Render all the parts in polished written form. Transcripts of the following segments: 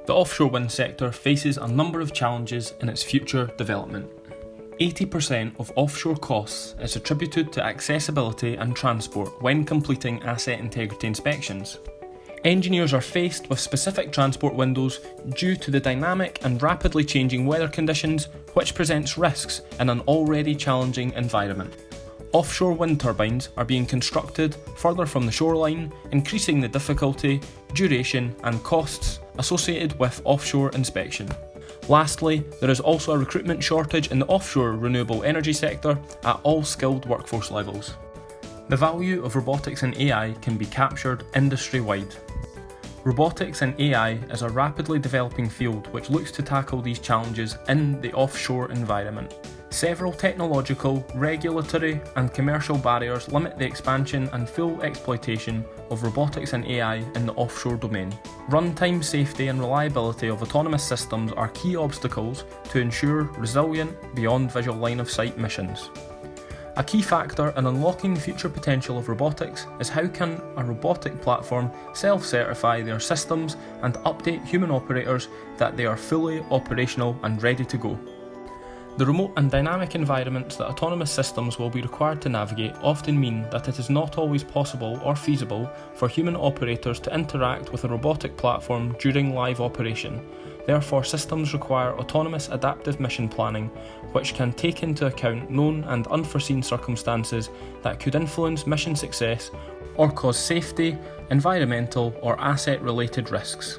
The offshore wind sector faces a number of challenges in its future development. 80% of offshore costs is attributed to accessibility and transport when completing asset integrity inspections. Engineers are faced with specific transport windows due to the dynamic and rapidly changing weather conditions, which presents risks in an already challenging environment. Offshore wind turbines are being constructed further from the shoreline, increasing the difficulty, duration and costs associated with offshore inspection. Lastly, there is also a recruitment shortage in the offshore renewable energy sector at all skilled workforce levels. The value of robotics and AI can be captured industry-wide. Robotics and AI is a rapidly developing field which looks to tackle these challenges in the offshore environment. Several technological, regulatory and commercial barriers limit the expansion and full exploitation of robotics and AI in the offshore domain. Runtime safety and reliability of autonomous systems are key obstacles to ensure resilient, beyond visual line of sight missions. A key factor in unlocking the future potential of robotics is how can a robotic platform self-certify their systems and update human operators that they are fully operational and ready to go. The remote and dynamic environments that autonomous systems will be required to navigate often mean that it is not always possible or feasible for human operators to interact with a robotic platform during live operation. Therefore, systems require autonomous adaptive mission planning, which can take into account known and unforeseen circumstances that could influence mission success or cause safety, environmental or asset-related risks.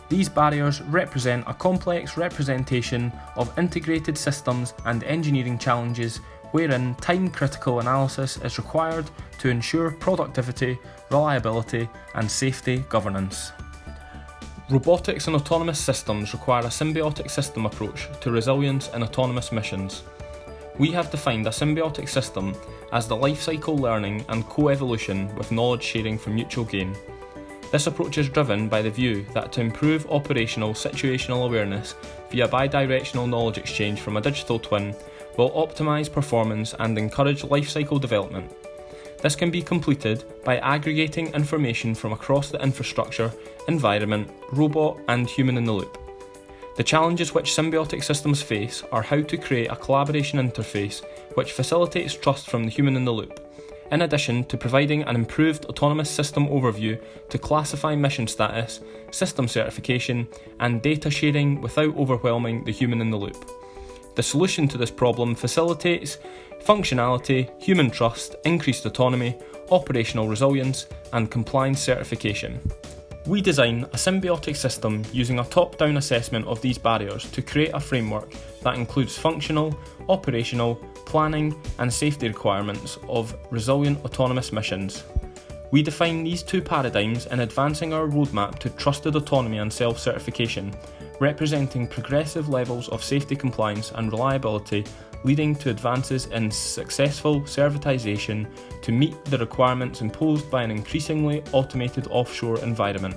These barriers represent a complex representation of integrated systems and engineering challenges wherein time-critical analysis is required to ensure productivity, reliability and safety governance. Robotics and autonomous systems require a symbiotic system approach to resilience in autonomous missions. We have defined a symbiotic system as the life-cycle learning and co-evolution with knowledge sharing for mutual gain. This approach is driven by the view that to improve operational situational awareness via bidirectional knowledge exchange from a digital twin will optimise performance and encourage lifecycle development. This can be completed by aggregating information from across the infrastructure, environment, robot and human in the loop. The challenges which symbiotic systems face are how to create a collaboration interface which facilitates trust from the human in the loop, in addition to providing an improved autonomous system overview to classify mission status, system certification, and data sharing without overwhelming the human in the loop. The solution to this problem facilitates functionality, human trust, increased autonomy, operational resilience, and compliance certification. We design a symbiotic system using a top-down assessment of these barriers to create a framework that includes functional, operational, planning and safety requirements of resilient autonomous missions. We define these two paradigms in advancing our roadmap to trusted autonomy and self-certification, representing progressive levels of safety compliance and reliability leading to advances in successful servitization to meet the requirements imposed by an increasingly automated offshore environment.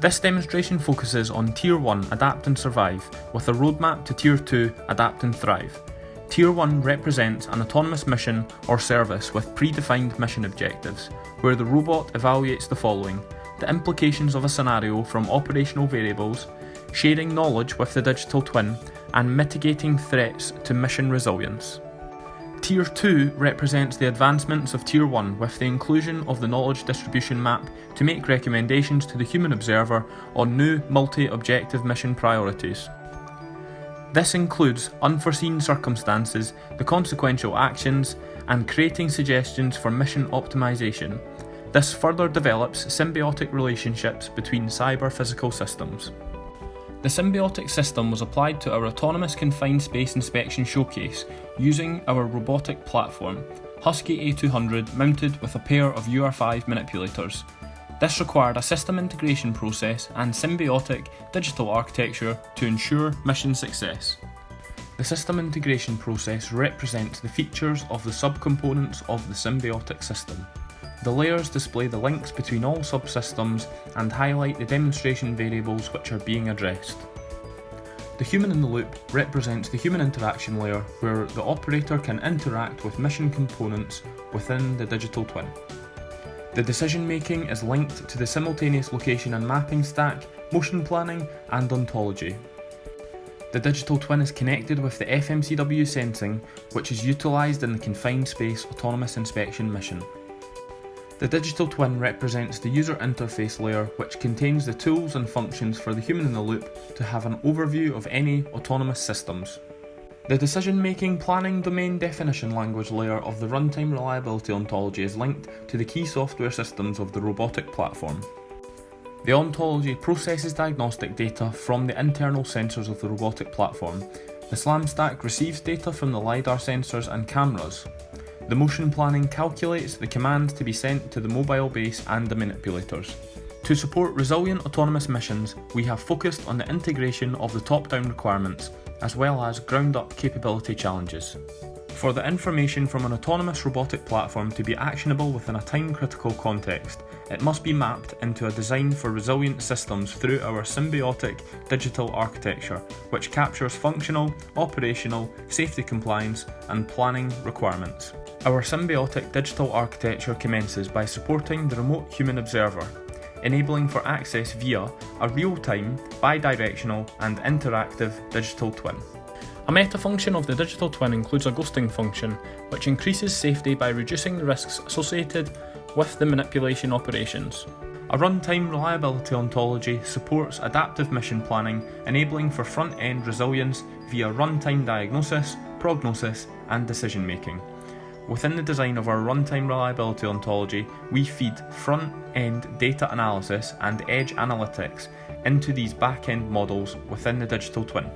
This demonstration focuses on Tier 1 Adapt and Survive with a roadmap to Tier 2 Adapt and Thrive. Tier 1 represents an autonomous mission or service with predefined mission objectives, where the robot evaluates the following: the implications of a scenario from operational variables, sharing knowledge with the digital twin, and mitigating threats to mission resilience. Tier 2 represents the advancements of Tier 1 with the inclusion of the knowledge distribution map to make recommendations to the human observer on new multi-objective mission priorities. This includes unforeseen circumstances, the consequential actions, and creating suggestions for mission optimization. This further develops symbiotic relationships between cyber-physical systems. The symbiotic system was applied to our autonomous confined space inspection showcase using our robotic platform, Husky A200, mounted with a pair of UR5 manipulators. This required a system integration process and symbiotic digital architecture to ensure mission success. The system integration process represents the features of the subcomponents of the symbiotic system. The layers display the links between all subsystems and highlight the demonstration variables which are being addressed. The human in the loop represents the human interaction layer where the operator can interact with mission components within the digital twin. The decision making is linked to the simultaneous location and mapping stack motion planning and ontology. The digital twin is connected with the FMCW sensing, which is utilised in the confined space autonomous inspection mission. The digital twin represents the user interface layer, which contains the tools and functions for the human in the loop to have an overview of any autonomous systems. The decision-making planning domain definition language layer of the runtime reliability ontology is linked to the key software systems of the robotic platform. The ontology processes diagnostic data from the internal sensors of the robotic platform. The SLAM stack receives data from the LiDAR sensors and cameras. The motion planning calculates the commands to be sent to the mobile base and the manipulators. To support resilient autonomous missions, we have focused on the integration of the top-down requirements, as well as ground-up capability challenges. For the information from an autonomous robotic platform to be actionable within a time-critical context, it must be mapped into a design for resilient systems through our symbiotic digital architecture, which captures functional, operational, safety compliance, and planning requirements. Our symbiotic digital architecture commences by supporting the remote human observer, enabling for access via a real-time, bidirectional, and interactive digital twin. A meta-function of the digital twin includes a ghosting function, which increases safety by reducing the risks associated with the manipulation operations. A runtime reliability ontology supports adaptive mission planning, enabling for front-end resilience via runtime diagnosis, prognosis, and decision-making. Within the design of our runtime reliability ontology, we feed front-end data analysis and edge analytics into these back-end models within the digital twin.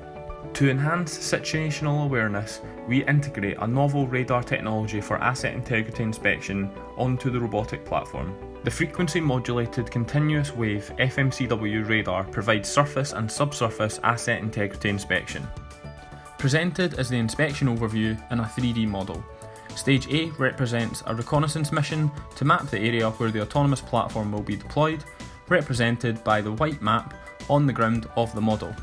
To enhance situational awareness, we integrate a novel radar technology for asset integrity inspection onto the robotic platform. The frequency modulated continuous wave FMCW radar provides surface and subsurface asset integrity inspection. Presented as the inspection overview in a 3D model. Stage A represents a reconnaissance mission to map the area where the autonomous platform will be deployed, represented by the white map on the ground of the model.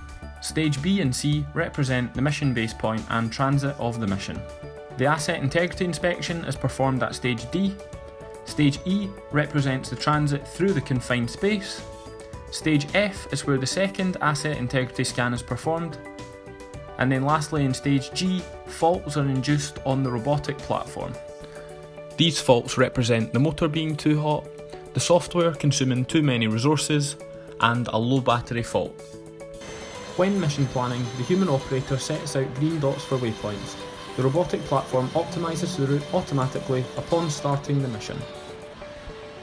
Stage B and C represent the mission base point and transit of the mission. The asset integrity inspection is performed at Stage D. Stage E represents the transit through the confined space. Stage F is where the second asset integrity scan is performed. And then lastly, in Stage G, faults are induced on the robotic platform. These faults represent the motor being too hot, the software consuming too many resources, and a low battery fault. When mission planning, the human operator sets out green dots for waypoints. The robotic platform optimises the route automatically upon starting the mission.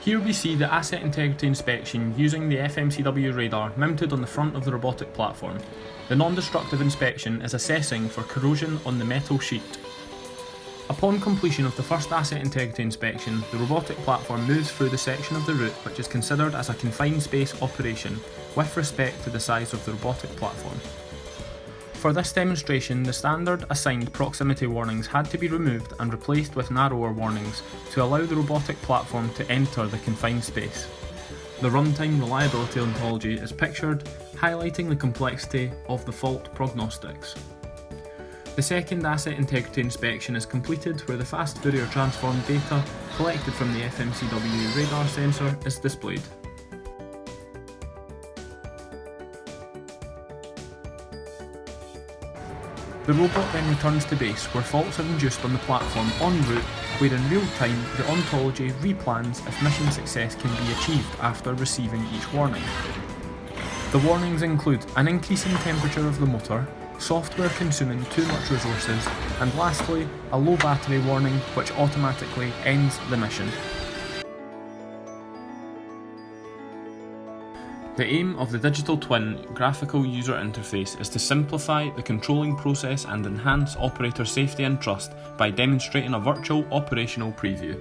Here we see the asset integrity inspection using the FMCW radar mounted on the front of the robotic platform. The non-destructive inspection is assessing for corrosion on the metal sheet. Upon completion of the first asset integrity inspection, the robotic platform moves through the section of the route which is considered as a confined space operation with respect to the size of the robotic platform. For this demonstration, the standard assigned proximity warnings had to be removed and replaced with narrower warnings to allow the robotic platform to enter the confined space. The runtime reliability ontology is pictured, highlighting the complexity of the fault prognostics. The second asset integrity inspection is completed where the fast Fourier transform data collected from the FMCW radar sensor is displayed. The robot then returns to base where faults are induced on the platform en route, where in real time the ontology replans if mission success can be achieved after receiving each warning. The warnings include an increasing temperature of the motor, software consuming too much resources, and lastly, a low battery warning which automatically ends the mission. The aim of the digital twin graphical user interface is to simplify the controlling process and enhance operator safety and trust by demonstrating a virtual operational preview.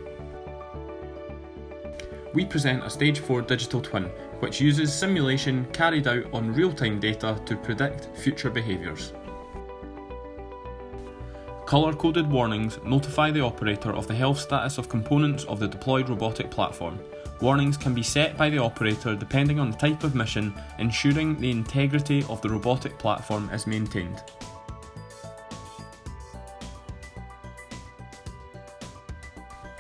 We present a Stage 4 digital twin, which uses simulation carried out on real-time data to predict future behaviours. Colour-coded warnings notify the operator of the health status of components of the deployed robotic platform. Warnings can be set by the operator depending on the type of mission, ensuring the integrity of the robotic platform is maintained.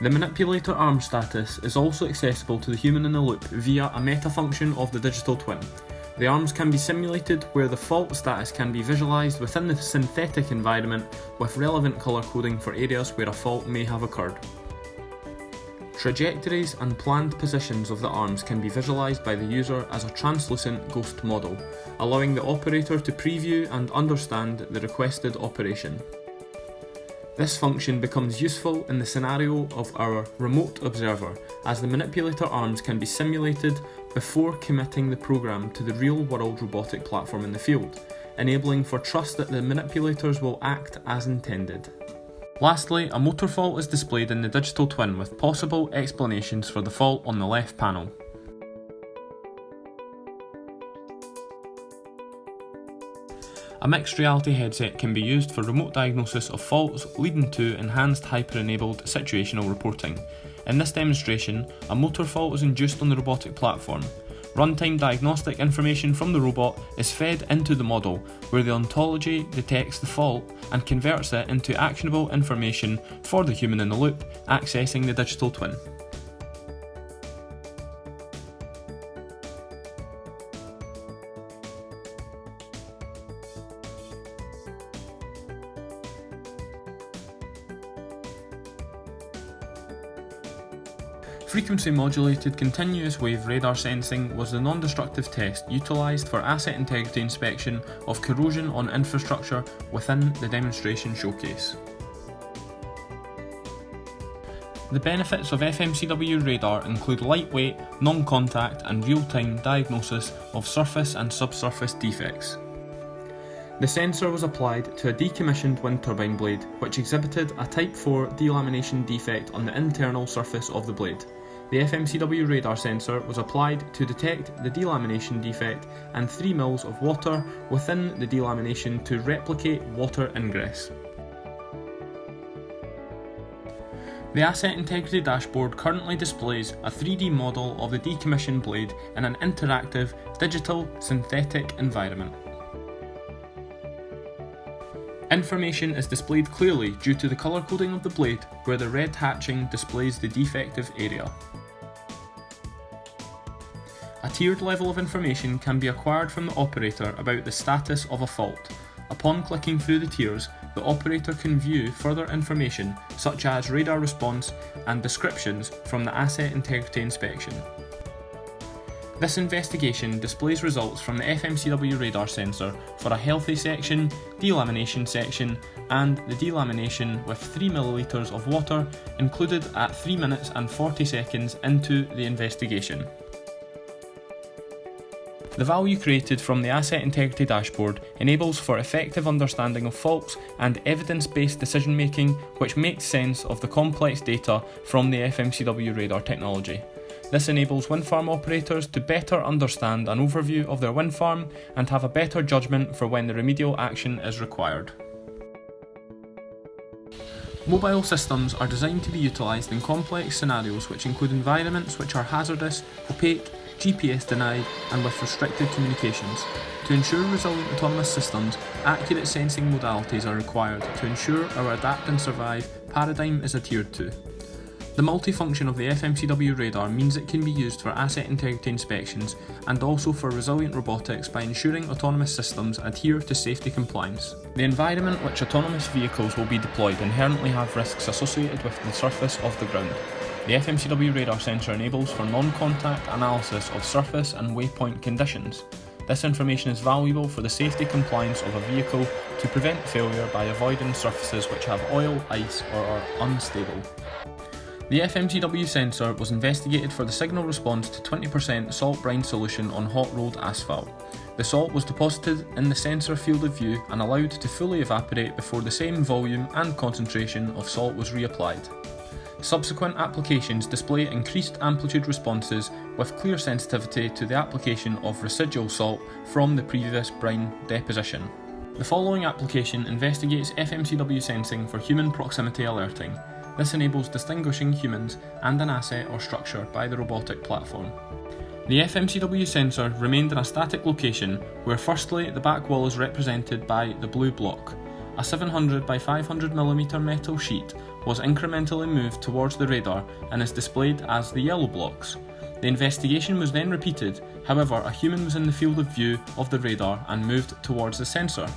The manipulator arm status is also accessible to the human in the loop via a meta function of the digital twin. The arms can be simulated where the fault status can be visualised within the synthetic environment with relevant colour coding for areas where a fault may have occurred. Trajectories and planned positions of the arms can be visualised by the user as a translucent ghost model, allowing the operator to preview and understand the requested operation. This function becomes useful in the scenario of our remote observer, as the manipulator arms can be simulated before committing the program to the real-world robotic platform in the field, enabling for trust that the manipulators will act as intended. Lastly, a motor fault is displayed in the digital twin with possible explanations for the fault on the left panel. A mixed reality headset can be used for remote diagnosis of faults leading to enhanced hyper-enabled situational reporting. In this demonstration, a motor fault is induced on the robotic platform. Runtime diagnostic information from the robot is fed into the model, where the ontology detects the fault and converts it into actionable information for the human in the loop, accessing the digital twin. Frequency modulated continuous wave radar sensing was the non-destructive test utilised for asset integrity inspection of corrosion on infrastructure within the demonstration showcase. The benefits of FMCW radar include lightweight, non-contact and real-time diagnosis of surface and subsurface defects. The sensor was applied to a decommissioned wind turbine blade, which exhibited a Type 4 delamination defect on the internal surface of the blade. The FMCW radar sensor was applied to detect the delamination defect and 3 mL of water within the delamination to replicate water ingress. The Asset Integrity Dashboard currently displays a 3D model of the decommissioned blade in an interactive, digital, synthetic environment. Information is displayed clearly due to the colour coding of the blade, where the red hatching displays the defective area. A tiered level of information can be acquired from the operator about the status of a fault. Upon clicking through the tiers, the operator can view further information such as radar response and descriptions from the asset integrity inspection. This investigation displays results from the FMCW radar sensor for a healthy section, delamination section, and the delamination with 3 mL of water included at 3 minutes and 40 seconds into the investigation. The value created from the Asset Integrity Dashboard enables for effective understanding of faults and evidence-based decision making, which makes sense of the complex data from the FMCW radar technology. This enables wind farm operators to better understand an overview of their wind farm and have a better judgment for when the remedial action is required. Mobile systems are designed to be utilised in complex scenarios which include environments which are hazardous, opaque, GPS denied and with restricted communications. To ensure resilient autonomous systems, accurate sensing modalities are required to ensure our adapt and survive paradigm is adhered to. The multifunction of the FMCW radar means it can be used for asset integrity inspections and also for resilient robotics by ensuring autonomous systems adhere to safety compliance. The environment which autonomous vehicles will be deployed inherently have risks associated with the surface of the ground. The FMCW radar sensor enables for non-contact analysis of surface and waypoint conditions. This information is valuable for the safety compliance of a vehicle to prevent failure by avoiding surfaces which have oil, ice or are unstable. The FMCW sensor was investigated for the signal response to 20% salt brine solution on hot rolled asphalt. The salt was deposited in the sensor field of view and allowed to fully evaporate before the same volume and concentration of salt was reapplied. Subsequent applications display increased amplitude responses with clear sensitivity to the application of residual salt from the previous brine deposition. The following application investigates FMCW sensing for human proximity alerting. This enables distinguishing humans and an asset or structure by the robotic platform. The FMCW sensor remained in a static location where firstly the back wall is represented by the blue block. A 700 by 500mm metal sheet was incrementally moved towards the radar and is displayed as the yellow blocks. The investigation was then repeated, however a human was in the field of view of the radar and moved towards the sensor.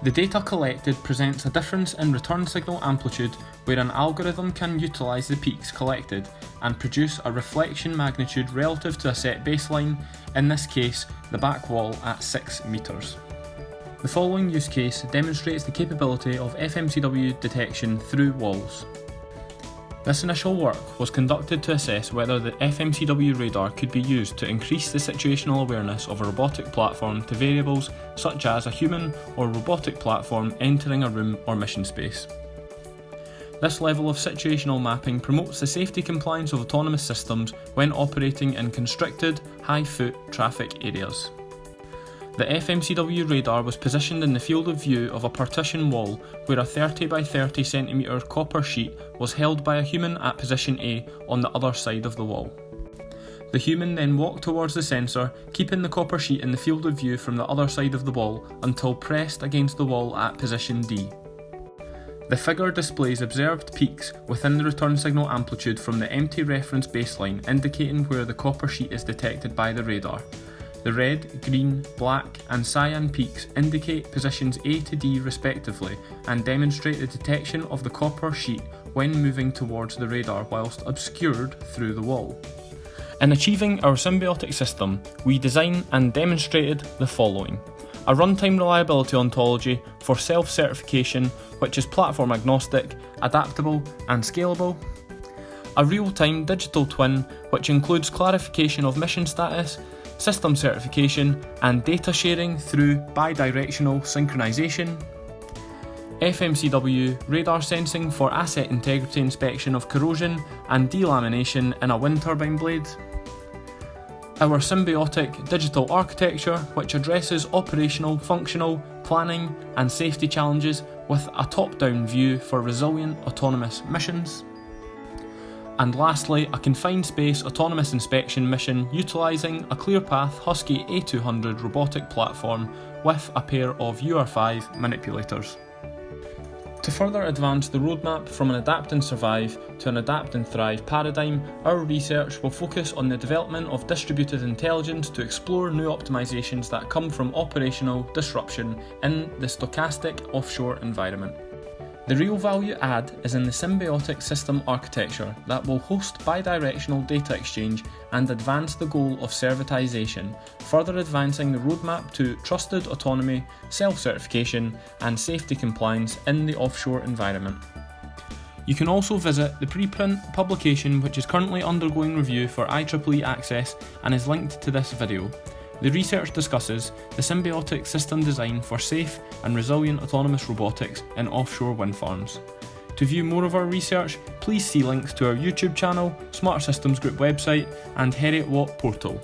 The data collected presents a difference in return signal amplitude where an algorithm can utilise the peaks collected and produce a reflection magnitude relative to a set baseline, in this case the back wall at 6 metres. The following use case demonstrates the capability of FMCW detection through walls. This initial work was conducted to assess whether the FMCW radar could be used to increase the situational awareness of a robotic platform to variables such as a human or robotic platform entering a room or mission space. This level of situational mapping promotes the safety compliance of autonomous systems when operating in constricted, high-foot traffic areas. The FMCW radar was positioned in the field of view of a partition wall where a 30 by 30 cm copper sheet was held by a human at position A on the other side of the wall. The human then walked towards the sensor, keeping the copper sheet in the field of view from the other side of the wall until pressed against the wall at position D. The figure displays observed peaks within the return signal amplitude from the empty reference baseline, indicating where the copper sheet is detected by the radar. The red, green, black and cyan peaks indicate positions A to D respectively and demonstrate the detection of the copper sheet when moving towards the radar whilst obscured through the wall. In achieving our symbiotic system, we designed and demonstrated the following: a runtime reliability ontology for self-certification which is platform agnostic, adaptable and scalable, a real-time digital twin which includes clarification of mission status, system certification and data sharing through bidirectional synchronization, FMCW radar sensing for asset integrity inspection of corrosion and delamination in a wind turbine blade, our symbiotic digital architecture which addresses operational, functional, planning and safety challenges with a top-down view for resilient autonomous missions, and lastly, a confined space autonomous inspection mission utilising a ClearPath Husky A200 robotic platform with a pair of UR5 manipulators. To further advance the roadmap from an adapt and survive to an adapt and thrive paradigm, our research will focus on the development of distributed intelligence to explore new optimizations that come from operational disruption in the stochastic offshore environment. The real value add is in the symbiotic system architecture that will host bidirectional data exchange and advance the goal of servitization, further advancing the roadmap to trusted autonomy, self-certification and safety compliance in the offshore environment. You can also visit the preprint publication which is currently undergoing review for IEEE access and is linked to this video. The research discusses the symbiotic system design for safe and resilient autonomous robotics in offshore wind farms. To view more of our research, please see links to our YouTube channel, Smart Systems Group website and Heriot Watt portal.